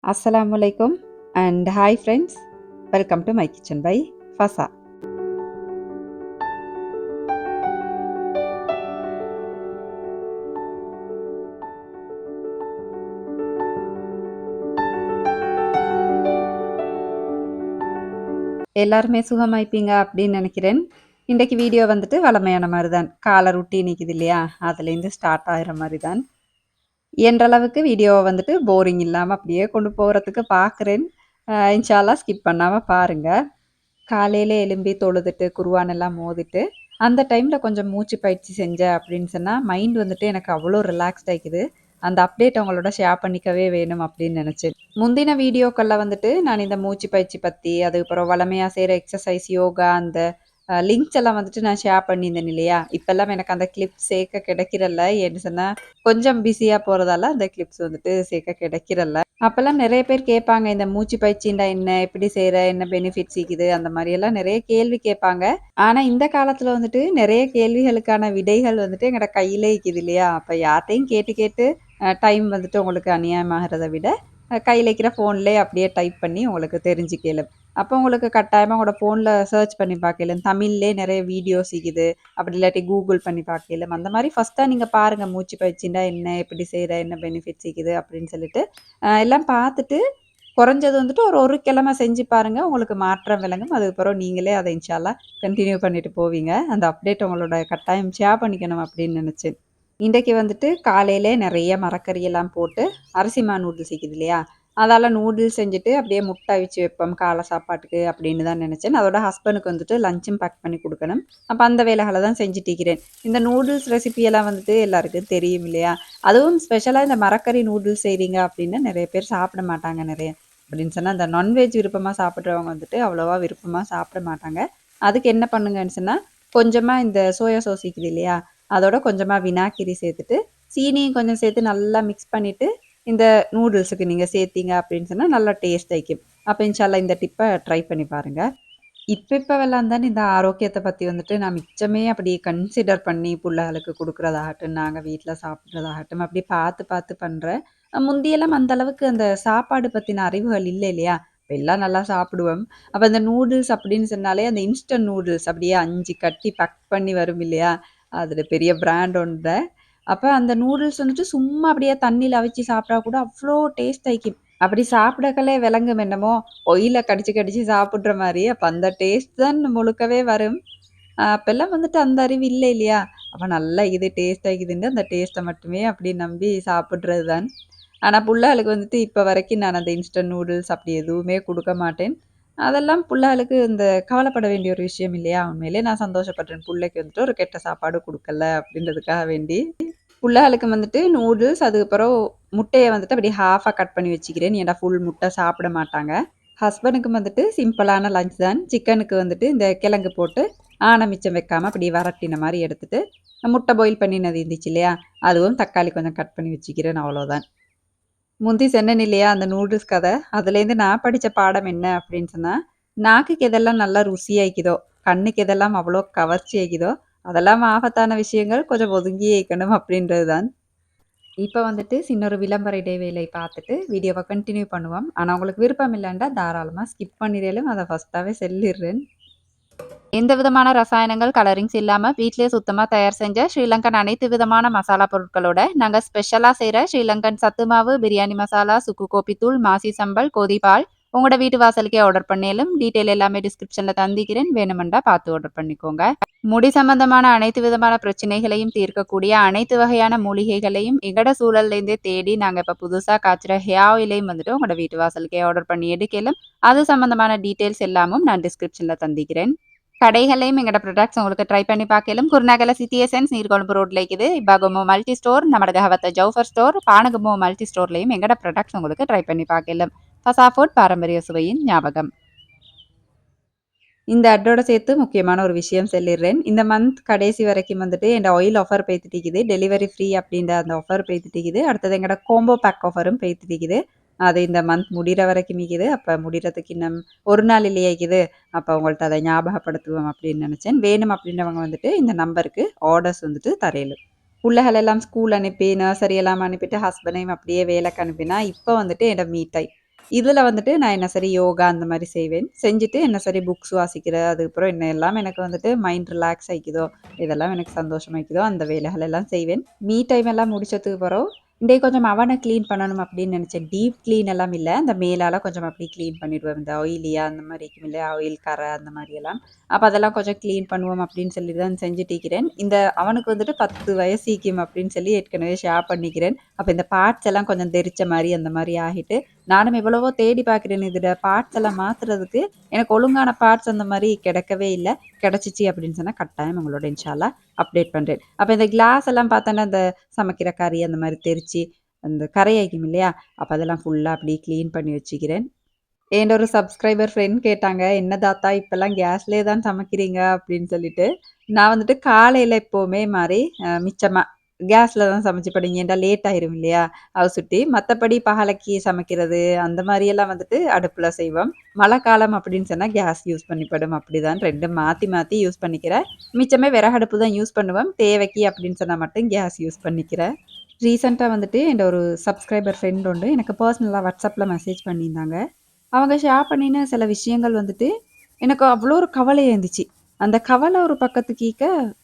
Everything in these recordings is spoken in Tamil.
Assalamualaikum and hi friends. Welcome to my kitchen by Fasa. எல்லாருமே சுகமாயிப்பீங்க அப்படின்னு நினைக்கிறேன். இன்றைக்கு வீடியோ வந்துட்டு வழமையான மாதிரி தான். காலை ரொட்டீன் நிற்குது இல்லையா, அதுலேருந்து ஸ்டார்ட் ஆகிற மாதிரி தான். இயன்றளவுக்கு வீடியோவை வந்துட்டு போரிங் இல்லாமல் அப்படியே கொண்டு போகிறதுக்கு பார்க்குறேன். இன்ஷால்லா ஸ்கிப் பண்ணாமல் பாருங்கள். காலையில் எலும்பி தொழுதுட்டு குருவான் எல்லாம் மோதிட்டு அந்த டைமில் கொஞ்சம் மூச்சு பயிற்சி செஞ்சேன் அப்படின்னு சொன்னால் மைண்ட் வந்துட்டு எனக்கு அவ்வளோ ரிலாக்ஸ்ட் ஆகிக்குது. அந்த அப்டேட் அவங்களோட ஷேர் பண்ணிக்கவே வேணும் அப்படின்னு நினச்சேன். முந்தின வீடியோக்களில் வந்துட்டு நான் இந்த மூச்சு பயிற்சி பற்றி, அதுக்கப்புறம் வளமையாக செய்கிற எக்ஸசைஸ், யோகா, அந்த லிங்க்ஸ் எல்லாம் வந்துட்டு நான் ஷேர் பண்ணியிருந்தேன் இல்லையா. இப்போல்லாம் எனக்கு அந்த கிளிப்ஸ் சேர்க்க கிடைக்கிறல்ல. ஏன்னு சொன்னால் கொஞ்சம் பிஸியாக போகிறதால அந்த கிளிப்ஸ் வந்துட்டு சேர்க்க கிடைக்கிறல்ல. அப்போல்லாம் நிறைய பேர் கேட்பாங்க, இந்த மூச்சு பயிற்சின்னா என்ன, எப்படி செய்கிற, என்ன பெனிஃபிட்ஸ் இருக்குது, அந்த மாதிரியெல்லாம் நிறைய கேள்வி கேட்பாங்க. ஆனால் இந்த காலத்தில் வந்துட்டு நிறைய கேள்விகளுக்கான விடைகள் வந்துட்டு எங்களோட கையிலே இருக்குது இல்லையா. அப்போ யார்கிட்டையும் கேட்டு கேட்டு டைம் வந்துட்டு உங்களுக்கு அநியாயமாகிறத விட கையில் இருக்கிற ஃபோன்லேயே அப்படியே டைப் பண்ணி உங்களுக்கு தெரிஞ்சுக்கலும். அப்போ உங்களுக்கு கட்டாயமாக உங்களோட ஃபோனில் சர்ச் பண்ணி பார்க்கலும். தமிழ்லேயே நிறைய வீடியோஸ் இருக்குது. அப்படி இல்லாட்டி கூகுள் பண்ணி பார்க்கலும். அந்த மாதிரி ஃபஸ்ட்டாக நீங்கள் பாருங்கள், மூச்சு பயிற்சின்னா என்ன, எப்படி செய்கிற, என்ன பெனிஃபிட்ஸ் இருக்குது அப்படின்னு சொல்லிட்டு எல்லாம் பார்த்துட்டு குறைஞ்சது வந்துட்டு ஒரு கிழமை செஞ்சு பாருங்கள். உங்களுக்கு மாற்றம் விளங்கும். அதுக்கப்புறம் நீங்களே அதை இன்ஷால்லா கண்டினியூ பண்ணிட்டு போவீங்க. அந்த அப்டேட் உங்களோட கட்டாயம் ஷேர் பண்ணிக்கணும் அப்படின்னு நினச்சேன். இன்றைக்கு வந்துட்டு காலையிலே நிறைய மரக்கறியெல்லாம் போட்டு அரிசிமா நூடுல்ஸ் இருக்குது இல்லையா, அதால் நூடுல்ஸ் செஞ்சுட்டு அப்படியே முட்டை அவிச்சு வைப்போம் காலை சாப்பாட்டுக்கு அப்படின்னு தான் நினச்சேன். அதோட ஹஸ்பண்டுக்கு வந்துட்டு லஞ்சும் பேக் பண்ணி கொடுக்கணும். அப்போ அந்த வேலைகளை தான் செஞ்சுட்டு இருக்கிறேன். இந்த நூடுல்ஸ் ரெசிபியெல்லாம் வந்துட்டு எல்லாருக்கும் தெரியும் இல்லையா. அதுவும் ஸ்பெஷலாக இந்த மரக்கறி நூடுல்ஸ் செய்கிறீங்க அப்படின்னா நிறைய பேர் சாப்பிட மாட்டாங்க. நிறைய அப்படின்னு சொன்னால் இந்த நான்வெஜ் விருப்பமாக சாப்பிட்றவங்க வந்துட்டு அவ்வளோவா விருப்பமாக சாப்பிட மாட்டாங்க. அதுக்கு என்ன பண்ணுங்கன்னு சொன்னால் கொஞ்சமாக இந்த சோயா சாஸ் இருக்குது இல்லையா, அதோட கொஞ்சமாக வினாக்கிரி சேர்த்துட்டு சீனியும் கொஞ்சம் சேர்த்து நல்லா மிக்ஸ் பண்ணிவிட்டு இந்த நூடுல்ஸுக்கு நீங்கள் சேர்த்தீங்க அப்படின்னு சொன்னால் நல்லா டேஸ்ட் ஆகிக்கும். அப்போ இன்ஷால்லா இந்த டிப்பை ட்ரை பண்ணி பாருங்கள். இப்போவெல்லாம் தானே இந்த ஆரோக்கியத்தை பற்றி வந்துட்டு நான் மிச்சமே அப்படி கன்சிடர் பண்ணி பிள்ளைகளுக்கு கொடுக்குறதாகட்டும், நாங்கள் வீட்டில் சாப்பிட்றதாகட்டும் அப்படி பார்த்து பார்த்து பண்ணுறேன். முந்தியெல்லாம் அந்த அளவுக்கு அந்த சாப்பாடு பற்றின அறிவுகள் இல்லை இல்லையா. இப்போ எல்லாம் நல்லா சாப்பிடுவோம். அப்போ அந்த நூடுல்ஸ் அப்படின்னு சொன்னாலே அந்த இன்ஸ்டன்ட் நூடுல்ஸ் அப்படியே 5 கட்டி பேக் பண்ணி வரும் இல்லையா, அதில் பெரிய பிராண்ட் ஒன்று. அப்போ அந்த நூடுல்ஸ் வந்துட்டு சும்மா அப்படியே தண்ணியில் அவிச்சு சாப்பிட்டா கூட அவ்வளோ டேஸ்ட் ஆகிக்கும். அப்படி சாப்பிடக்கலே விளங்கும் என்னமோ ஒயில கடிச்சு கடிச்சு சாப்பிட்ற மாதிரி. அப்போ அந்த டேஸ்ட் தான் முழுக்கவே வரும். அப்போல்லாம் வந்துட்டு அந்த அறிவு இல்லை இல்லையா. அப்போ நல்லா இது டேஸ்ட் ஆகிக்குதுன்னு அந்த டேஸ்ட்டை மட்டுமே அப்படி நம்பி சாப்பிட்றது தான். ஆனால் புள்ளைகளுக்கு வந்துட்டு இப்போ வரைக்கும் நான் அந்த இன்ஸ்டன்ட் நூடுல்ஸ் அப்படி எதுவுமே கொடுக்க மாட்டேன். அதெல்லாம் புள்ளைகளுக்கு இந்த கவலைப்பட வேண்டிய ஒரு விஷயம் இல்லையா. உண்மையிலே நான் சந்தோஷப்படுறேன், பிள்ளைக்கு வந்துட்டு ஒரு கெட்ட சாப்பாடு கொடுக்கல அப்படின்றதுக்காக வேண்டி. புள்ளைகளுக்கு வந்துட்டு நூடுல்ஸ், அதுக்கப்புறம் முட்டையை வந்துட்டு அப்படி ஹாஃபாக கட் பண்ணி வச்சுக்கிறேன். ஏன்னா ஃபுல் முட்டை சாப்பிட மாட்டாங்க. ஹஸ்பண்டுக்கு வந்துட்டு சிம்பிளான லஞ்ச் தான். சிக்கனுக்கு வந்துட்டு இந்த கிழங்கு போட்டு மிச்சம் வைக்காமல் அப்படி வரட்டின மாதிரி எடுத்துட்டு முட்டை பாயில் பண்ணினது இருந்துச்சு இல்லையா, அதுவும் தக்காளி கொஞ்சம் கட் பண்ணி வச்சுக்கிறேன். அவ்வளோதான். முந்தி சொன்னேன் இல்லையா அந்த நூடுல்ஸ் கதை, அதுலேருந்து நான் படித்த பாடம் என்ன அப்படின்னு சொன்னால், நாக்குக்கு எதெல்லாம் நல்லா ருசியாகிக்குதோ, கண்ணுக்கு எதெல்லாம் அவ்வளோ கவர்ச்சி ஆகிக்குதோ, அதெல்லாம் ஆபத்தான விஷயங்கள், கொஞ்சம் ஒதுங்கியே இருக்கணும் அப்படின்றது தான். இப்போ வந்துட்டு சின்ன ஒரு விளம்பர இடைவேளை பார்த்துட்டு வீடியோவை கண்டினியூ பண்ணுவோம். ஆனால் உங்களுக்கு விருப்பம் இல்லைண்டா தாராளமாக ஸ்கிப் பண்ணிடலும். அதை ஃபஸ்ட்டாகவே சொல்லிடுறேன். எந்த விதமான ரசாயனங்கள், கலரிங்ஸ் இல்லாமல் வீட்டிலேயே சுத்தமாக தயார் செஞ்ச ஸ்ரீலங்கன் அனைத்து விதமான மசாலா பொருட்களோட நாங்கள் ஸ்பெஷலாக செய்கிற ஸ்ரீலங்கன் சத்து மாவு, பிரியாணி மசாலா, சுக்கு கோப்பித்தூள், மாசி சம்பல், கோதிபால் உங்களோட வீட்டு வாசலுக்கே ஆர்டர் பண்ணேலும். டீட்டெயில் எல்லாமே டிஸ்கிரிப்ஷனில் தந்திக்கிறேன், வேணுமெண்டா பார்த்து ஆர்டர் பண்ணிக்கோங்க. முடி சம்பந்தமான அனைத்து விதமான பிரச்சனைகளையும் தீர்க்கக்கூடிய அனைத்து வகையான மூலிகைகளையும் எங்கட சூழல்லேருந்தே தேடி நாங்கள் இப்போ புதுசாக காய்ச்சுற ஹேர் ஆயிலையும் வந்துட்டு உங்களோட வீட்டு வாசலுக்கே ஆர்டர் பண்ணி எடுக்கலாம். அது சம்பந்தமான டீட்டெயில்ஸ் எல்லாமும் நான் டிஸ்கிரிப்ஷனில் தந்திக்கிறேன். கடைகளையும் எங்களோட ப்ராடக்ட்ஸ் உங்களுக்கு ட்ரை பண்ணி பார்க்கலாம். குருநாகல சிட்டி எசன்ஸ் நீர்கொழும்பு ரோட்ல இருக்குது. இப்பாகமோ மல்டி ஸ்டோர், நம்ம கஹவத்த ஜவுஃபர் ஸ்டோர், பானகமோ மல்டி ஸ்டோர்லையும் எங்களோட ப்ராடக்ட்ஸ் உங்களுக்கு ட்ரை பண்ணி பார்க்கலாம். ஃபசா ஃபுட், பாரம்பரிய சுவையின் ஞாபகம். இந்த அட்டோட சேர்த்து முக்கியமான ஒரு விஷயம் சொல்லிடுறேன். இந்த மந்த் கடைசி வரைக்கும் வந்துட்டு என் ஆயில் ஆஃபர் போய்த்துட்டிக்குது. டெலிவரி ஃப்ரீ அப்படின்ற அந்த ஆஃபர் போய்த்துட்டிக்குது. அடுத்தது எங்களோட கோம்போ பேக் ஆஃபரும் போய்த்துட்டிக்குது. அது இந்த மந்த் முடிகிற வரைக்கும் இருக்குது. அப்போ முடிகிறதுக்கு இன்னும் ஒரு நாள் இல்லையாக்குது. அப்போ உங்கள்கிட்ட அதை ஞாபகப்படுத்துவோம் அப்படின்னு நினச்சேன். வேணும் அப்படின்றவங்க வந்துட்டு இந்த நம்பருக்கு ஆர்டர்ஸ் வந்துட்டு தரையிலும். பிள்ளைகள் எல்லாம் ஸ்கூல் அனுப்பி நர்சரி எல்லாம் அனுப்பிட்டு ஹஸ்பண்டையும் அப்படியே வேலைக்கு அனுப்பினா இப்போ வந்துட்டு என்னோட மீ டைம். இதில வந்துட்டு நான் என்ன சரி யோகா அந்த மாரி செய்வேன். செஞ்சுட்டு என்ன சரி புக்ஸ் வாசிக்கிற, அதுக்கப்புறம் என்ன எல்லாம் எனக்கு வந்துட்டு மைண்ட் ரிலாக்ஸ் ஆயிக்குதோ, இதெல்லாம் எனக்கு சந்தோஷமாய்க்குதோ, அந்த வேலைகள் எல்லாம் செய்வேன். மீ டைம் எல்லாம் முடிச்சதுக்கு பிறகு, இன்றைக்கு கொஞ்சம் அவன கிளீன் பண்ணணும் அப்படின்னு நெனச்சேன். டீப் கிளீன் எல்லாம் இல்ல. அந்த மேலால கொஞ்சம் அப்படி கிளீன் பண்ணிடுவேன். இந்த ஆயிலியா அந்த மாரி இருக்கும் இல்லையா? ஆயில் கறை அந்த மாரியெல்லாம். அப்ப அதெல்லாம் கொஞ்சம் கிளீன் பண்ணுவோம் அப்படின்னு சொல்லி தான் செஞ்சுட்டிருக்கிறேன். இந்த அவனுக்கு வந்துட்டு 10 வயசு ஈக்கும் அப்படின்னு சொல்லி ஏற்கனவே ஷேர் பண்ணிக்கிறேன். அப்ப இந்த பார்ட்ஸ் எல்லாம் கொஞ்சம் தெறிச்ச மாரி அந்த மாரி ஆகிட்டு, நானும் எவ்வளவோ தேடி பார்க்கிறேன். இதுல பார்ட்ஸ் எல்லாம் மாத்துறதுக்கு. எனக்கு ஒழுங்கான பார்ட்ஸ் அந்த மாரி கிடைக்கவே இல்ல. கிடைச்சிச்சு அப்படின்னு சொன்னா கட்டாயம் உங்களோட இன்ஷா அல்லாஹ் அப்டேட் பண்றேன். அப்ப இந்த கிளாஸ் எல்லாம் பார்த்தோன்னா, இந்த சமைக்கிற கறி அந்த மாரி தெரிச்சு, அந்த கரையாய்க்கும் இல்லையா? அப்ப அதெல்லாம் ஃபுல்லா அப்படியே கிளீன் பண்ணி வச்சுக்கிறேன். என்ட ஒரு சப்ஸ்கிரைபர் ஃப்ரெண்ட் கேட்டாங்க, "என்ன தாத்தா இப்பலாம் கேஸ்லயே தான் சமைக்கிறீங்க?" அப்படின்னு சொல்லிட்டு. நான் வந்துட்டு காலையில எப்பவுமே மாரி மிச்சமா கேஸ்ல தான் சமைச்சுப்பேன். ஏன்டா லேட் ஆயிரும் இல்லையா? சுட்டி. மத்தபடி பகலைக்கு சமைக்கிறது அந்த மாரியெல்லாம் வந்துட்டு அடுப்புல செய்வோம். மழைக்காலம் அப்படின்னு சொன்னா கேஸ் யூஸ் பண்ணிப்படும். அப்படிதான் 2ம் மாத்தி மாத்தி யூஸ் பண்ணிக்கிறேன். மிச்சமே விறகடுப்பு தான் யூஸ் பண்ணுவேன். தேவைக்கு அப்படின்னு சொன்னா மட்டும் கேஸ் யூஸ் பண்ணிக்கிறேன். ரீசென்ட்டா வந்துட்டு என்ட ஒரு சப்ஸ்கிரைபர் ஃப்ரெண்ட் உண்டு. எனக்கு பெர்சனலா WhatsAppல மெசேஜ் பண்ணியிருந்தாங்க. அவங்க ஷேர் பண்ணின சில விஷயங்கள் வந்துட்டு, எனக்கு அவ்வளோ ஒரு கவலையா இருந்துச்சு. அந்த கவலை ஒரு பக்கத்து கீக்க,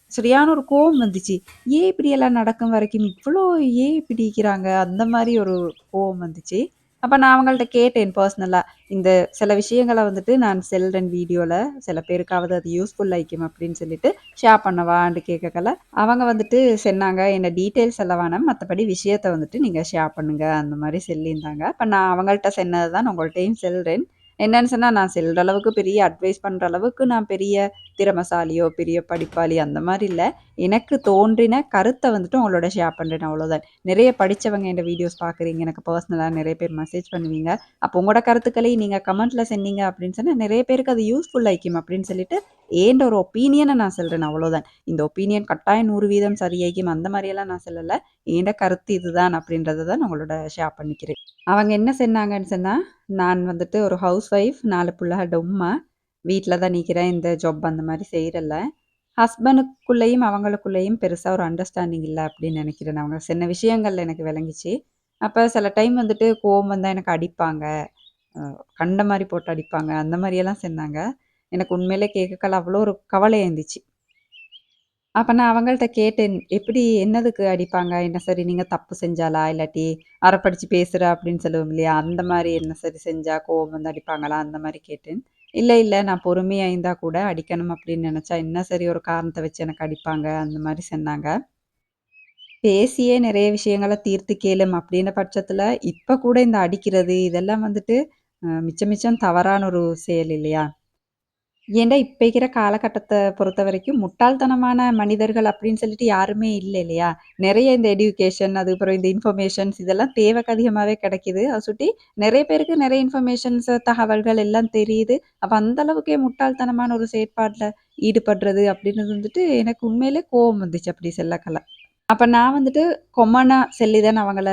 சரியான ஒரு கோவம் வந்துச்சு. ஏன் இப்படியெல்லாம் நடக்கும் வரைக்கும் இவ்ளோ ஏன் இப்படி இருக்கிறாங்க? அந்த மாரி ஒரு கோவம் வந்துச்சு. அப்ப நான் அவங்கள்ட்ட கேட்டேன் பெர்சனலா. இந்த சில விஷயங்கள வந்துட்டு நான் செல்றேன் வீடியோல. சில பேருக்காவது அது யூஸ்ஃபுல் ஆயிக்கும் அப்படின்னு சொல்லிட்டு ஷேர் பண்ணவான்னு கேட்கக்கல, அவங்க வந்துட்டு சொன்னாங்க, "என்ன டீட்டெயில்ஸ் சொல்ல வேணாம். மத்தபடி விஷயத்த வந்துட்டு நீங்க ஷேர் பண்ணுங்க." அந்த மாரி சொல்லியிருந்தாங்க. அப்ப நான் அவங்கள்ட்ட சொன்னது தான் உங்கள்ட்டயும் சொல்றேன். என்னன்னு சொன்னா, நான் சொல்ற அளவுக்கு பெரிய அட்வைஸ் பண்ற அளவுக்கு நான் பெரிய திறமைசாலியோ, பெரிய படிப்பாளி அந்த மாரி இல்ல. எனக்கு தோன்றின கருத்த வந்துட்டு உங்களோட ஷேர் பண்றேன் அவ்வளோதான். நிறைய படிச்சவங்க என்ட வீடியோஸ் பார்க்குறீங்க. எனக்கு பெர்சனலா நிறைய பேர் மெசேஜ் பண்ணுவீங்க. அப்போ உங்களோட கருத்துக்களையும் நீங்க கமெண்ட்ல சொன்னீங்க அப்படின்னு சொன்னா, நிறைய பேருக்கு அது யூஸ்ஃபுல் ஆயிக்கும் அப்படின்னு சொல்லிட்டு, ஏன்ட ஒரு ஒப்பீனியன நான் சொல்றேன் அவ்வளோதான். இந்த ஒப்பீனியன் கட்டாயம் 100% சரியாகும் அந்த மாரியெல்லாம் நான் சொல்லல. ஏன்ட கருத்து இதுதான் அப்படின்றத தான் உங்களோட ஷேர் பண்ணிக்கிறேன். அவங்க என்ன சொன்னாங்கன்னு சொன்னா, நான் வந்துட்டு ஒரு ஹவுஸ் ஒய்ஃப் 4 புள்ளைகளோட உம்மா. வீட்ல தான் நிக்கிறேன். இந்த ஜாப் அந்த மாரி செய்றல்ல. ஹஸ்பண்டுக்குள்ளேயும் அவங்களுக்குள்ளேயும் பெருசா ஒரு அண்டர்ஸ்டாண்டிங் இல்ல அப்படின்னு நெனைக்கிறேன். அவங்க சொன்ன விஷயங்கள் எனக்கு விளங்கிச்சு. அப்ப சில டைம் வந்துட்டு கோவம் வந்தா எனக்கு அடிப்பாங்க. அ கண்ட மாரி போட்டு அடிப்பாங்க. அந்த மாரியெல்லாம் சொன்னாங்க. எனக்கு உண்மையிலே கேட்கல அவ்வளோ ஒரு கவலையா இருந்துச்சு. அப்ப நான் அவங்கள்ட்ட கேட்டேன். "எப்படி என்னதுக்கு அடிப்பாங்க? என்ன சரி நீங்க தப்பு செஞ்சாலா? இல்லாட்டி அரப்படிச்சு பேசுற அப்படின்னு சொல்லுவோம் இல்லையா? அந்த மாரி என்ன சரி செஞ்சா கோவம் வந்து அடிப்பாங்களா?" அந்த மாரி கேட்டேன். "இல்ல, இல்ல நான் பொறுமையா இருந்தா கூட அடிக்கணும் அப்படின்னு நெனச்சா, என்ன சரி ஒரு காரணத்த வச்சு எனக்கு அடிப்பாங்க." அந்த மாரி சொன்னாங்க. பேசியே நெறைய விஷயங்கள தீர்த்து கேளும் அப்படின்ன பட்சத்துல, இப்ப கூட இந்த அடிக்கிறது இதெல்லாம் வந்துட்டு மிச்சம் மிச்சம் தவறான ஒரு செயல் இல்லையா? ஏன்டா இப்ப இருக்கிற காலகட்டத்த பொறுத்தவரைக்கும் முட்டாள்தனமான மனிதர்கள் அப்படின்னு சொல்லிட்டு யாருமே இல்ல இல்லையா? நெறைய இந்த எடுகேஷன், அதுக்கப்புறம் இந்த இன்ஃபர்மேஷன்ஸ் இதெல்லாம் தேவைக்கு அதிகமாவே கிடைக்குது. அத சுட்டி நெறைய பேருக்கு நெறைய இன்ஃபர்மேஷன்ஸ், தகவல்கள் எல்லாம் தெரியுது. அப்ப அந்த அளவுக்கே முட்டாள்தனமான ஒரு செயற்பாட்ல ஈடுபடுறது அப்படின்றது வந்துட்டு எனக்கு உண்மையிலே கோவம் வந்துச்சு அப்படி சொல்லக்கல. அப்ப நான் வந்துட்டு கொமனா சொல்லி தான அவங்கள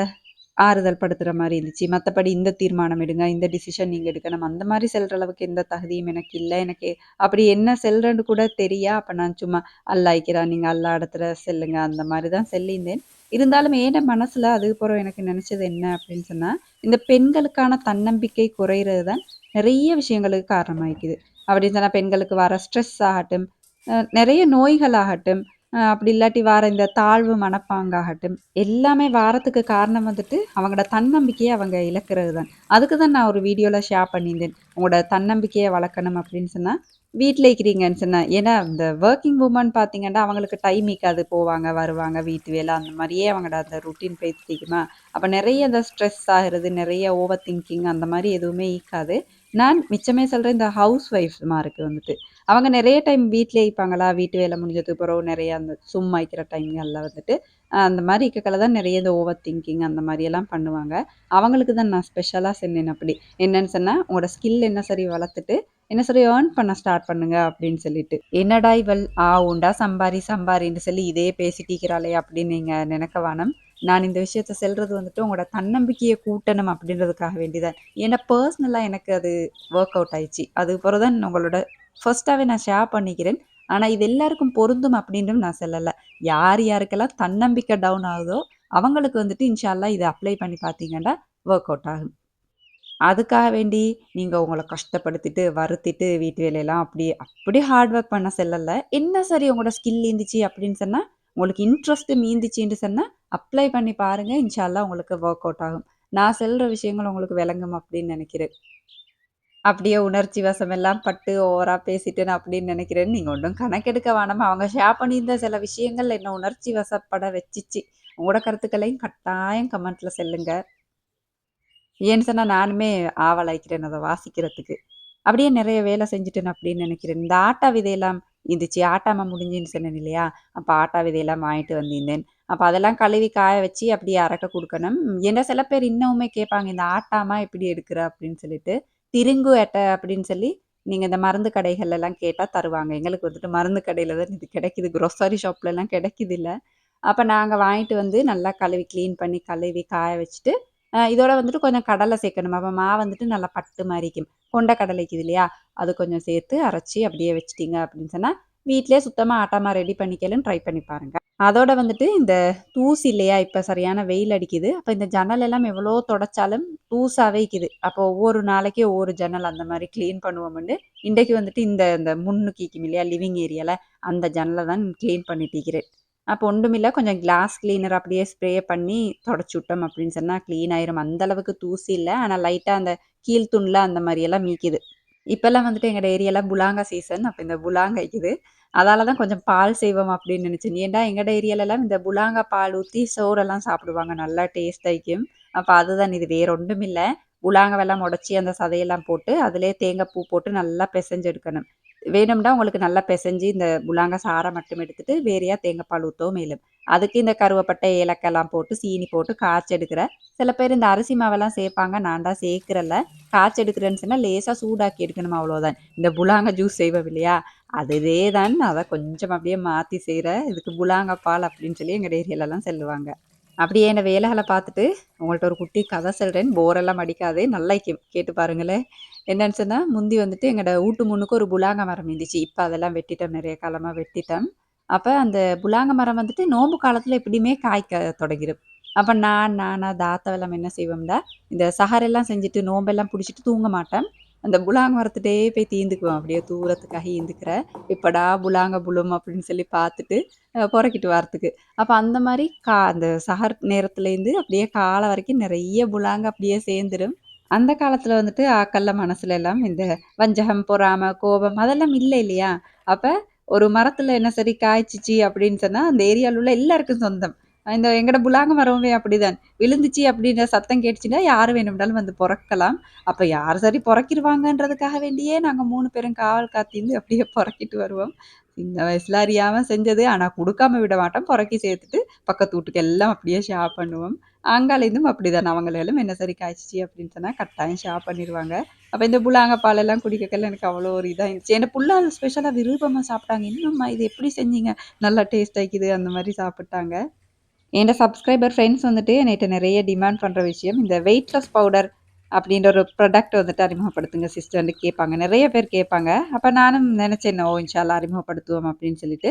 ஆறுதல் படுத்துற மாரி இருந்துச்சு. மத்தபடி இந்த தீர்மானம் எடுங்க, இந்த டிசிஷன் நீங்க எடுக்கணும். அந்த மாரி சொல்ற அளவுக்கு எந்த தகுதியும் எனக்கு இல்ல. எனக்கு அப்படி என்ன செல்றேன்னு கூட தெரியா. அப்ப நான் சும்மா அல்லாஹ் இருக்கிறான், நீங்க அல்லாஹ் இடத்துல செல்லுங்க அந்த மாரி தான் சொல்லியிருந்தேன். இருந்தாலும் ஏன்ட மனசுல அதுக்கப்புறம் எனக்கு நெனச்சது என்ன அப்படின்னு சொன்னா, இந்த பெண்களுக்கான தன்னம்பிக்கை குறையிறது தான் நெறைய விஷயங்களுக்கு காரணமாயிக்குது. அப்படின்னு சொன்னா பெண்களுக்கு வர ஸ்ட்ரெஸ் ஆகட்டும், நெறைய நோய்கள் ஆகட்டும், அப்படி இல்லாட்டி வார இந்த தாழ்வு மனப்பாங்காகட்டும், எல்லாமே வாரத்துக்கு காரணம் வந்துட்டு, அவங்களோட தன்னம்பிக்கைய அவங்க இழக்கிறது தான். அதுக்கு தான் நான் ஒரு வீடியோல ஷேர் பண்ணியிருந்தேன். உங்களோட தன்னம்பிக்கைய வளர்க்கணும் அப்படின்னு சொன்னா, வீட்ல இருக்கிறீங்கன்னு சொன்னா ஏன்னா இந்த வொர்க்கிங் வுமன் பார்த்தீங்கன்னா, அவங்களுக்கு டைம் இருக்காது. போவாங்க, வருவாங்க, வீட்டு வேலை அந்த மாரியே அவங்களோட அந்த ரொட்டீன் போயிட்டுருக்குமா, அப்ப நெறைய இந்த ஸ்ட்ரெஸ் ஆகுறது, நெறைய ஓவர் திங்கிங் அந்த மாரி எதுவுமே இருக்காது. நான் மிச்சமே சொல்றேன் இந்த ஹவுஸ் ஒய்ஃப்மாருக்கு வந்துட்டு. அவங்க நெறைய டைம் வீட்லயே இருப்பாங்களா, வீட்டு வேலை முடிஞ்சதுக்கு பிறகு நெறைய அந்த சும்மா இருக்கிற டைம்கள்ல வந்துட்டு, அந்த மாரி இருக்கக்குள்ள தான் நெறைய இந்த ஓவர் திங்கிங் அந்த மாரியெல்லாம் பண்ணுவாங்க. அவங்களுக்கு தான் நான் ஸ்பெஷலா சொன்னேன் அப்படி. என்னன்னு சொன்னா, "உங்களோட ஸ்கில் என்ன சரி வளர்த்துட்டு, என்ன சரி ஏர்ன் பண்ண ஸ்டார்ட் பண்ணுங்க" அப்படின்னு சொல்லிட்டு. "என்னடா இவள் உண்டா சம்பாரி சம்பாரின்னு சொல்லி இதே பேசிட்டிருக்கிறாளே" அப்படின்னு நீங்க நினைக்க வேணாம். நான் இந்த விஷயத்த சொல்றது வந்துட்டு உங்களோட தன்னம்பிக்கைய கூட்டணும் அப்படின்றதுக்காக வேண்டி தான். ஏன்னா பெர்சனலா எனக்கு அது வொர்க் அவுட் ஆயிடுச்சு. அது பிறகு தான் உங்களோட ஃபர்ஸ்ட்டாவே நான் ஷேர் பண்ணிக்கிறேன். ஆனா இது எல்லாருக்கும் பொருந்தும் அப்டின்னும் நான் சொல்லல. யார் யாருக்கெல்லாம் தன்னம்பிக்கை டவுன் ஆகுதோ, அவங்களுக்கு வந்துட்டு இன்ஷா அல்லாஹ் இத அப்ளை பண்ணி பார்த்தீங்கன்னா, வொர்க் அவுட் ஆகும். அதுக்காக வேண்டி நீங்க உங்கள கஷ்டப்படுத்திட்டு, வருத்திட்டு வீட்டு வேலையெல்லாம் அப்படி ஹார்ட் ஒர்க் பண்ண சொல்லல. என்ன சரி உங்களோட ஸ்கில் இருந்துச்சு அப்படின்னு சொன்னா, உங்களுக்கு இன்ட்ரெஸ்ட் மீந்துச்சுன்னு சொன்னா, அப்ளை பண்ணி பாருங்க. இன்ஷா அல்லாஹ் உங்களுக்கு வொர்க் அவுட் ஆகும். நான் சொல்ற விஷயங்கள் உங்களுக்கு விளங்கும் அப்படின்னு நெனைக்கிறேன். அப்படியே உணர்ச்சி வசமெல்லாம் பட்டு ஓவரா பேசிட்டேன் அப்படின்னு நெனைக்கிறேன். நீங்க ஒண்ணும் கணக்கெடுக்க வேணாமா. அவங்க ஷேர் பண்ணியிருந்த சில விஷயங்கள் என்ன உணர்ச்சி வசப்பட வச்சுச்சு. உங்களோட கருத்துக்களையும் கட்டாயம் கமெண்ட்ல சொல்லுங்க. ஏன்னு சொன்னா நானுமே ஆவலாயிக்கிறேன் அத வாசிக்கிறதுக்கு. அப்படியே நெறைய வேலை செஞ்சுட்டேன் அப்படின்னு நெனைக்கிறேன். இந்த ஆட்டா விதையெல்லாம் இருந்துச்சு. ஆட்டாம முடிஞ்சுன்னு சொன்னேன் இல்லையா? அப்ப ஆட்டா விதையெல்லாம் வாங்கிட்டு வந்திருந்தேன். அப்ப அதெல்லாம் கழுவி காய வச்சு அப்படியே அரைக்க குடுக்கணும். ஏன்னா சில பேர் இன்னமுமே கேட்பாங்க, "இந்த ஆட்டாம்மா எப்படி எடுக்குற?" அப்படின்னு சொல்லிட்டு. "திருங்கு அட்டை" அப்படின்னு சொல்லி நீங்க இந்த மருந்து கடைகள்லலாம் கேட்டா தருவாங்க. எங்களுக்கு வந்துட்டு மருந்து கடையில தான் இது கிடைக்குது. குரோசரி ஷாப்லலாம் கிடைக்குதில்ல. அப்ப நாங்க வாங்கிட்டு வந்து நல்லா கழுவி கிளீன் பண்ணி கழுவி காய வச்சுட்டு, இதோட வந்துட்டு கொஞ்சம் கடலை சேர்க்கணும். அப்ப மாவு வந்துட்டு நல்லா பட்டு மாரிக்கும். கொண்ட கடலை இருக்குது இல்லையா? அது கொஞ்சம் சேர்த்து அரைச்சு அப்படியே வச்சுட்டீங்க அப்படின்னு சொன்னா, வீட்லயே சுத்தமா ஆட்டாமா ரெடி பண்ணிக்கலான்னு ட்ரை பண்ணி பாருங்க. அதோட வந்துட்டு இந்த தூசு இல்லையா? இப்ப சரியான வெயில் அடிக்குது. அப்ப இந்த ஜன்னல் எல்லாம் எவ்வளோ தொடச்சாலும் தூசாவே இக்குது. அப்போ ஒவ்வொரு நாளைக்கு ஒவ்வொரு ஜன்னல் அந்த மாரி கிளீன் பண்ணுவோம்ன்னு, இன்றைக்கு வந்துட்டு இந்த இந்த முன்னுக்கு இக்கும் இல்லையா? லிவிங் ஏரியால அந்த ஜன்னல தான் கிளீன் பண்ணிட்டிருக்கிறேன். அப்போ ஒண்ணுமில்ல. கொஞ்சம் கிளாஸ் கிளீனர் அப்படியே ஸ்ப்ரே பண்ணி தொடச்சு விட்டோம் அப்படின்னு சொன்னா கிளீன் ஆயிரும். அந்த அளவுக்கு தூசி இல்ல. ஆனா லைட்டா அந்த கீழ் துண்ல அந்த மாரியெல்லாம் மீக்கிது. இப்பல்லாம் வந்துட்டு எங்கட ஏரியால புலாங்கா சீசன். அப்ப இந்த புலாங்கா விக்குது. அதால தான் கொஞ்சம் பால் செய்வோம் அப்படின்னு நினைச்சேன். ஏன்டா எங்கட ஏரியாலலாம் இந்த புலாங்கா பால் ஊத்தி சோறெல்லாம் சாப்பிடுவாங்க. நல்லா டேஸ்ட்டா இருக்கும். அப்ப அதுதான் இது வேற ஒண்ணும் இல்ல. புலாங்காவெல்லாம் உடைச்சு அந்த சதையெல்லாம் போட்டு, அதிலேயே தேங்காய் பூ போட்டு நல்லா பெசஞ்சு எடுக்கணும். வேணும்னா உங்களுக்கு நல்லா பெசஞ்சு இந்த புலாங்கா சாறை மட்டும் எடுத்துட்டு, வேறையா தேங்காய் பால் ஊத்தவும் மேலும். அதுக்கு இந்த கருவேப்பட்டை, ஏலக்காய்லாம் போட்டு, சீனி போட்டு காய்ச்சி எடுக்கிறேன். சில பேர் இந்த அரிசி மாவெல்லாம் சேர்ப்பாங்க. நான் தான் சேர்க்கிறல்ல. காய்ச்சி எடுக்கிறேன்னு சொன்னா லேசா சூடாக்கி எடுக்கணும் அவ்வளோதான். இந்த புலாங்கா ஜூஸ் செய்வோம் இல்லையா? அதுவே தான் அத கொஞ்சம் அப்படியே மாத்தி செய்றேன். இதுக்கு புலாங்கா பால் அப்படின்னு சொல்லி எங்க ஏரியாலலாம் சொல்லுவாங்க. அப்படியே இந்த வேலைகள பார்த்துட்டு, உங்கள்ட்ட ஒரு குட்டி கதை சொல்றேன். போர் எல்லாம் அடிக்காது. நல்லா இருக்கும். கேட்டு பாருங்களேன். என்னன்னு சொன்னா, முந்தி வந்துட்டு எங்கட வூட்டு முன்னுக்கு ஒரு புலாங்க மரம் இருந்துச்சு. இப்ப அதெல்லாம் வெட்டிட்டோம். நெறைய காலமா வெட்டிட்டோம். அப்ப அந்த புலாங்க மரம் வந்துட்டு நோன்பு காலத்துல எப்படியுமே காய்க்க தொடங்கிரும். அப்ப நானா தாத்தாவெல்லாம் என்ன செய்வோம்னா, இந்த சஹரெல்லாம் செஞ்சுட்டு நோம்பெல்லாம் புடிச்சுட்டு தூங்க மாட்டோம். அந்த புலாங்க மரத்துட்டயே போய் தீந்துக்குவோம். அப்படியே தூரத்துக்காக ஈந்துக்கிறேன். எப்படா புலாங்க புழும் அப்படின்னு சொல்லி பார்த்துட்டு, பொறுக்கிட்டு வரத்துக்கு. அப்ப அந்த மாரி அந்த சஹர் நேரத்துலேருந்து அப்படியே காலை வரைக்கும் நெறைய புலாங்க அப்படியே சேர்ந்துரும். அந்த காலத்துல வந்துட்டு ஆக்கள்ல மனசுல எல்லாம் இந்த வஞ்சகம், பொறாம, கோபம் அதெல்லாம் இல்ல இல்லையா? அப்ப ஒரு மரத்துல என்ன சரி காய்ச்சுச்சு அப்படின்னு சொன்னா, அந்த ஏரியால உள்ள எல்லாருக்கும் சொந்தம். இந்த எங்கட புலாங்க மரமுமே அப்படிதான். விழுந்துச்சு அப்படின்ற சத்தம் கேட்டுச்சுன்னா, யாரு வேணும்னாலும் வந்து பொறக்கலாம். அப்ப யார் சரி பொறக்கிருவாங்கன்றதுக்காக வேண்டியே நாங்க 3 பேரும் காவல் காத்திருந்து அப்படியே பொறக்கிட்டு வருவோம். சின்ன வயசுல அறியாம செஞ்சது. ஆனா குடுக்காம விட மாட்டோம். பொறக்கி சேர்த்துட்டு பக்கத்து வீட்டுக்கு எல்லாம் அப்படியே ஷேர் பண்ணுவோம். அங்காலேருந்தும் அப்படிதான். அவங்களும் என்ன சரி காய்ச்சுச்சு அப்படின்னு சொன்னா கட்டாயம் ஷேர் பண்ணிருவாங்க. அப்ப இந்த புலாங்க பாலெல்லாம் குடிக்கக்கெல்லாம் எனக்கு அவ்வளோ ஒரு இதா இருந்துச்சு. என் புள்ள அது ஸ்பெஷலா விருப்பமா சாப்பிட்டாங்க. "என்னம்மா இது எப்படி செஞ்சீங்க? நல்லா டேஸ்ட்டா இருக்குது." அந்த மாரி சாப்பிட்டாங்க. என்னோட சப்ஸ்கிரைபர் ஃப்ரெண்ட்ஸ் வந்துட்டு என்கிட்ட நெறைய டிமாண்ட் பண்ற விஷயம், இந்த வெயிட் லாஸ் பவுடர் அப்படின்ற ஒரு ப்ராடக்ட் வந்துட்டு அறிமுகப்படுத்துங்க சிஸ்டர்ன்னு கேட்பாங்க. நெறைய பேர் கேட்பாங்க. அப்ப நானும் நெனச்சேன், "ஓ! இன்ஷா அல்லாஹ் அறிமுகப்படுத்துவோம்." அப்படின்னு சொல்லிட்டு,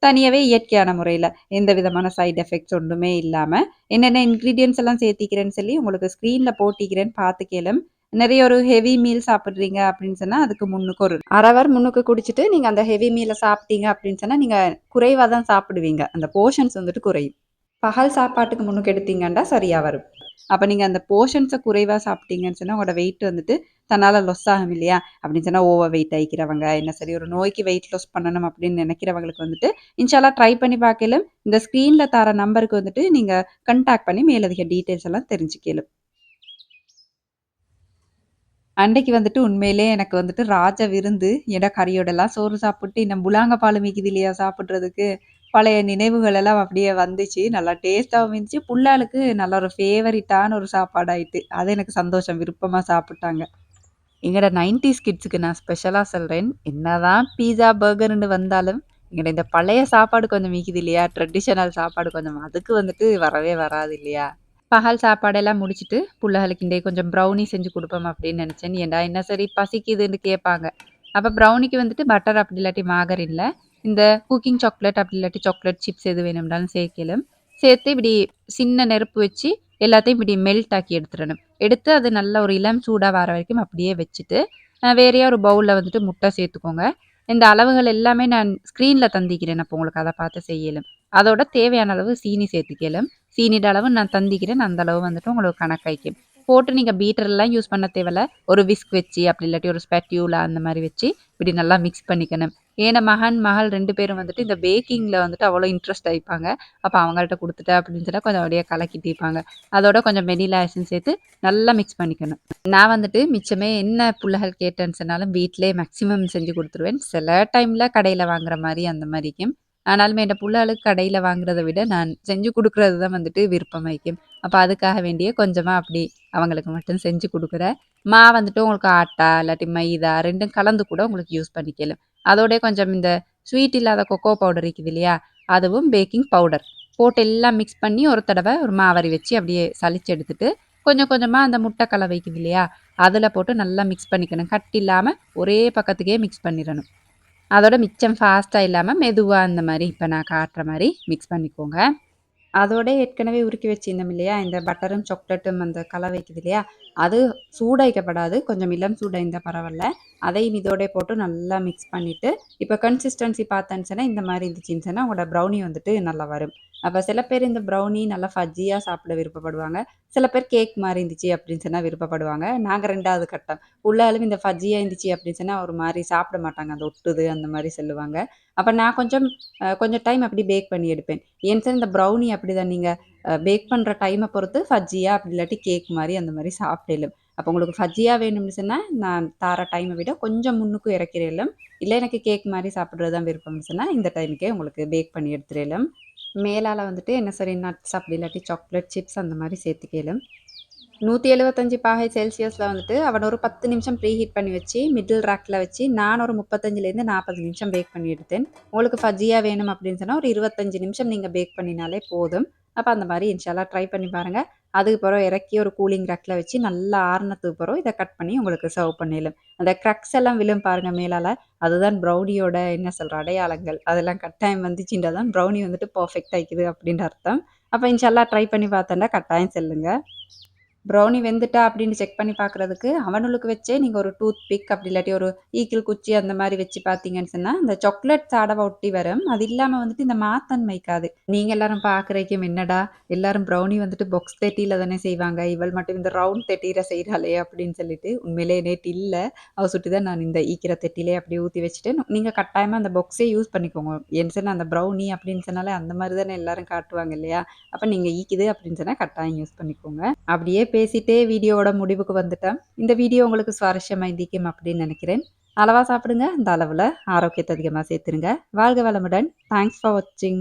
தனியாவே இயற்கையான முறையில, எந்த விதமான சைட் எஃபெக்ட்ஸ் ஒண்ணுமே இல்லாம, என்னென்ன இன்கிரீடியன்ட்ஸ் எல்லாம் சேர்த்திக்கிறேன்னு சொல்லி உங்களுக்கு ஸ்க்ரீன்ல போட்டிக்கிறேன் பார்த்து கேளும். நெறைய ஒரு ஹெவி மீல் சாப்பிடுறீங்க அப்படின்னு சொன்னா, அதுக்கு முன்னுக்கு ஒரு 1/2 ஹவர் முன்னுக்கு குடிச்சிட்டு, நீங்க அந்த ஹெவி மீல சாப்பிட்டீங்க அப்படின்னு சொன்னா, நீங்க குறைவா தான் சாப்பிடுவீங்க. அந்த போர்ஷன்ஸ் வந்துட்டு குறையும். பகல் சாப்பாட்டுக்கு முன்னுக்கு எடுத்தீங்கன்னா சரியா வரும். அப்ப நீங்க அந்த போர்ஷன்ஸ குறைவா சாப்பிட்டீங்கன்னு சொன்னா, உங்களோட வெயிட் வந்துட்டு தன்னால லொஸ் ஆகும் இல்லையா? அப்படின்னு சொன்னா ஓவர் வெயிட் ஆயிக்கிறவங்க, என்ன சரி ஒரு நோய்க்கு வெயிட் லாஸ் பண்ணணும் அப்படின்னு நினைக்கிறவங்களுக்கு வந்துட்டு, இன்ஷா அல்லாஹ் ட்ரை பண்ணி பார்க்கையில, இந்த ஸ்க்ரீன்ல தர நம்பருக்கு வந்துட்டு நீங்க கான்டாக்ட் பண்ணி மேலதிக டீட்டெயில்ஸ் எல்லாம் தெரிஞ்சுக்கலாம். அன்றைக்கு வந்துட்டு உண்மையிலே எனக்கு வந்துட்டு ராஜ விருந்து. ஏன்னா கறியோடலாம் சோறு சாப்பிட்டு, இன்னும் புலாங்க பாலும் மிக்குது இல்லையா சாப்பிடுறதுக்கு. பழைய நினைவுகள் எல்லாம் அப்படியே வந்துச்சு. நல்லா டேஸ்ட்டாவும் இருந்துச்சு. புள்ளாளுக்கு நல்ல ஒரு ஃபேவரைட்டான ஒரு சாப்பாடாயிட்டு. அது எனக்கு சந்தோஷம். விருப்பமா சாப்பிட்டாங்க. எங்கட 90ஸ் கிட்ஸுக்கு நான் ஸ்பெஷலா சொல்றேன். என்னதான் பீஸா, பர்கர்ன்னு வந்தாலும், எங்கட இந்த பழைய சாப்பாடு கொஞ்சம் மிக்குது இல்லையா? ட்ரெடிஷனல் சாப்பாடு கொஞ்சம் அதுக்கு வந்துட்டு வரவே வராது இல்லையா? பகல் சாப்பாடெல்லாம் முடிச்சுட்டு, புள்ளைகளுக்கு இன்றைக்கு கொஞ்சம் ப்ரௌனி செஞ்சு குடுப்போம் அப்படின்னு நெனச்சேன். ஏன்டா என்ன சரி பசிக்குதுன்னு கேட்பாங்க. அப்ப ப்ரௌனிக்கு வந்துட்டு பட்டர் அப்படி இல்லாட்டி மாகரின்ல, இந்த குக்கிங் சாக்லேட் அப்படி இல்லாட்டி சாக்லேட் சிப்ஸ் எது வேணும்னாலும் சேர்க்கலாம். சேர்த்து இப்படி சின்ன நெருப்பு வச்சு எல்லாத்தையும் இப்படி மெல்ட் ஆக்கி எடுத்துறணும். எடுத்து அது நல்ல ஒரு இளம் சூடா வர வரைக்கும் அப்படியே வச்சுட்டு, வேறயா ஒரு பவுல்ல வந்துட்டு முட்டை சேர்த்துக்கோங்க. இந்த அளவுகள் எல்லாமே நான் ஸ்க்ரீன்ல தந்திக்கிறேன். அப்போ உங்களுக்கு அத பார்த்து செய்யலும். அதோட தேவையான அளவு சீனி சேர்த்துக்கலும். சீனிட அளவு நான் தந்திக்கிறேன். அந்த அளவு வந்துட்டு உங்களுக்கு கணக்காய்க்கும். போட்டு நீங்க பீட்டர்லாம் யூஸ் பண்ண தேவையில்ல. ஒரு விஸ்க் வச்சு, அப்படி இல்லாட்டி ஒரு ஸ்பேட்யூலா அந்த மாரி வச்சு, இப்படி நல்லா மிக்ஸ் பண்ணிக்கணும். ஏன்னா மகன், மகள் 2 பேரும் வந்துட்டு இந்த பேக்கிங்ல வந்துட்டு அவ்வளோ இன்ட்ரெஸ்ட் ஆயிப்பாங்க. அப்ப அவங்கள்ட்ட குடுத்துட்டேன் அப்படின்னு சொன்னா கொஞ்சம் அப்படியே கலக்கிட்டிருப்பாங்க. அதோட கொஞ்சம் வெனிலா எசன்ஸ் சேர்த்து நல்லா மிக்ஸ் பண்ணிக்கணும். நான் வந்துட்டு மிச்சமே என்ன புள்ளைகள் கேட்டேன்னு சொன்னாலும் வீட்டிலேயே மேக்ஸிமம் செஞ்சு குடுத்துருவேன். சில டைம்ல கடையில வாங்குற மாரி அந்த மாரிக்கும். ஆனாலுமே என் புள்ளைகளுக்கு கடையில வாங்குறத விட நான் செஞ்சு குடுக்குறது தான் வந்துட்டு விருப்பமாய்க்கும். அப்ப அதுக்காக வேண்டியே கொஞ்சமா அப்படி அவங்களுக்கு மட்டும் செஞ்சு குடுக்குறேன். வந்துட்டு உங்களுக்கு ஆட்டா, இல்லாட்டி மைதா 2ம் கலந்து கூட உங்களுக்கு யூஸ் பண்ணிக்கலாம். அதோடயே கொஞ்சம் இந்த ஸ்வீட் இல்லாத கொக்கோ பவுடர் இருக்குது இல்லையா? அதுவும் பேக்கிங் பவுடர் போட்டு எல்லாம் மிக்ஸ் பண்ணி ஒரு தடவ ஒரு மாவரி வச்சு அப்படியே சலிச்சு எடுத்துட்டு, கொஞ்சம் கொஞ்சமா அந்த முட்டை கலவை இருக்குது இல்லையா? அதுல போட்டு நல்லா மிக்ஸ் பண்ணிக்கணும். கட்டி இல்லாம ஒரே பக்கத்துக்கே மிக்ஸ் பண்ணிறணும். அதோட மிச்சம் ஃபாஸ்ட்டா இல்லாம மெதுவா அந்த மாரி இப்ப நான் காட்டுற மாரி மிக்ஸ் பண்ணிக்கோங்க. அதோட ஏற்கனவே உருக்கி வச்சிருந்தோம் இல்லையா? இந்த பட்டரும், சாக்லேட்டும் அந்த கலவை இருக்குது இல்லையா? அது சூடாய்க்கப்படாது. கொஞ்சம் இளம் சூடா இருந்தா பரவால்ல. அதையும் இதோட போட்டு நல்லா மிக்ஸ் பண்ணிட்டு, இப்ப கன்சிஸ்டன்சி பார்த்தேன்னு சொன்னா, இந்த மாரி இருந்துச்சுன்னு சொன்னா, உங்களோட ப்ரௌனி வந்துட்டு நல்லா வரும். அப்ப சில பேர் இந்த ப்ரௌனி நல்லா ஃபஜ்ஜியா சாப்பிட விருப்பப்படுவாங்க. சில பேர் கேக் மாரி இருந்துச்சு அப்படின்னு சொன்னா விருப்பப்படுவாங்க. நாங்க 2வது கட்டம். உள்ளாலும் இந்த ஃபஜ்ஜியா இருந்துச்சு அப்படின்னு சொன்னா, ஒரு மாரி சாப்பிட மாட்டாங்க. அது ஒட்டுது அந்த மாரி சொல்லுவாங்க. அப்ப நான் கொஞ்சம் டைம் அப்படி பேக் பண்ணி எடுப்பேன். ஏன்னு சொன்னா இந்த ப்ரௌனி அப்படிதான் நீங்க பேக் பண்ற டைம பொறுத்து ஃபஜ்ஜியா அப்படி இல்லாட்டி கேக் மாரி அந்த மாரி சாப்பிடலும். அப்போ உங்களுக்கு ஃபஜ்ஜியா வேணும்னு சொன்னா, நான் தார டைம விட கொஞ்சம் முன்னுக்கு இறக்கிறேலும். இல்ல எனக்கு கேக் மாரி சாப்பிடுறது தான் விருப்பம்னு சொன்னா, இந்த டைமுக்கே உங்களுக்கு பேக் பண்ணி எடுத்துறேலும். மேலால வந்துட்டு என்ன சரி நட்ஸ் அப்படி இல்லாட்டி சாக்லேட் சிப்ஸ் அந்த மாரி சேர்த்துக்கலும். 175 பாகை செல்சியஸ்ல வந்துட்டு அவன ஒரு 10 நிமிஷம் ப்ரீ ஹீட் பண்ணி வச்சு, மிடில் ரேக்ல வச்சு, நான் ஒரு 35லேருந்து 40 நிமிஷம் பேக் பண்ணி எடுத்தேன். உங்களுக்கு ஃபஜ்ஜியா வேணும் அப்படின்னு சொன்னா, ஒரு 25 நிமிஷம் நீங்க பேக் பண்ணினாலே போதும். அப்ப அந்த மாரி இன்ஷா ட்ரை பண்ணி பாருங்க. அதுக்கு பிறகு இறக்கி ஒரு கூலிங் ரேக்ல வச்சு நல்லா ஆறுனதுக்கு பிறகு இத கட் பண்ணி உங்களுக்கு சர்வ் பண்ணிடலாம். அந்த கிரக்ஸ் எல்லாம் விழும் பாருங்க மேலால, அதுதான் ப்ரௌனியோட என்ன சொல்ற அடையாளங்கள். அதெல்லாம் கட்டாயம் வந்துச்சுன்றா தான் ப்ரௌனி வந்துட்டு பெர்ஃபெக்ட்டா இருக்குது அப்படின்ற அர்த்தம். அப்ப இன்ஷா ட்ரை பண்ணி பார்த்தேன்டா கட்டாயம் சொல்லுங்க. ப்ரௌனி வெந்துட்டா அப்படின்னு செக் பண்ணி பார்க்குறதுக்கு, அவனுளுக்கு வச்சே நீங்க ஒரு டூத் பிக் அப்படி இல்லாட்டி ஒரு ஈக்கிள் குச்சி அந்த மாரி வச்சு பார்த்தீங்கன்னு சொன்னா, இந்த சாக்லேட் சாடவ ஒட்டி வரும். அது இல்லாம வந்துட்டு இந்த மாத்தன்மைக்காது. நீங்க எல்லாரும் பார்க்குறதுக்கும் என்னடா எல்லாரும் ப்ரௌனி வந்துட்டு பாக்ஸ் தெட்டியில தானே செய்வாங்க. இவள் மட்டும் இந்த ரவுண்ட் தெட்டியில செய்றாளே அப்படின்னு சொல்லிட்டு, உண்மையிலேயே நேத்து இல்ல. அவ சுட்டி தான் நான் இந்த ஈக்கிற தெட்டியிலே அப்படியே ஊத்தி வச்சுட்டேன். நீங்க கட்டாயமா அந்த பாக்ஸே யூஸ் பண்ணிக்கோங்க. ஏன்னு சொன்னா அந்த ப்ரௌனி அப்படின்னு சொன்னாலே அந்த மாரி தானே எல்லாரும் காட்டுவாங்க இல்லையா? அப்ப நீங்க ஈக்குது அப்படின்னு சொன்னா கட்டாயம் யூஸ் பண்ணிக்கோங்க. அப்படியே பேசிட்டே வீடியோவோட முடிவுக்கு வந்துட்டேன். இந்த வீடியோ உங்களுக்கு சுவாரஸ்யமா இருந்திக்கும் அப்படின்னு நினைக்கிறேன். அளவா சாப்பிடுங்க. அந்த அளவுல ஆரோக்கியத்த அதிகமா சேர்த்துருங்க. வாழ்க வளமுடன். தேங்க்ஸ் ஃபார் வாட்சிங்.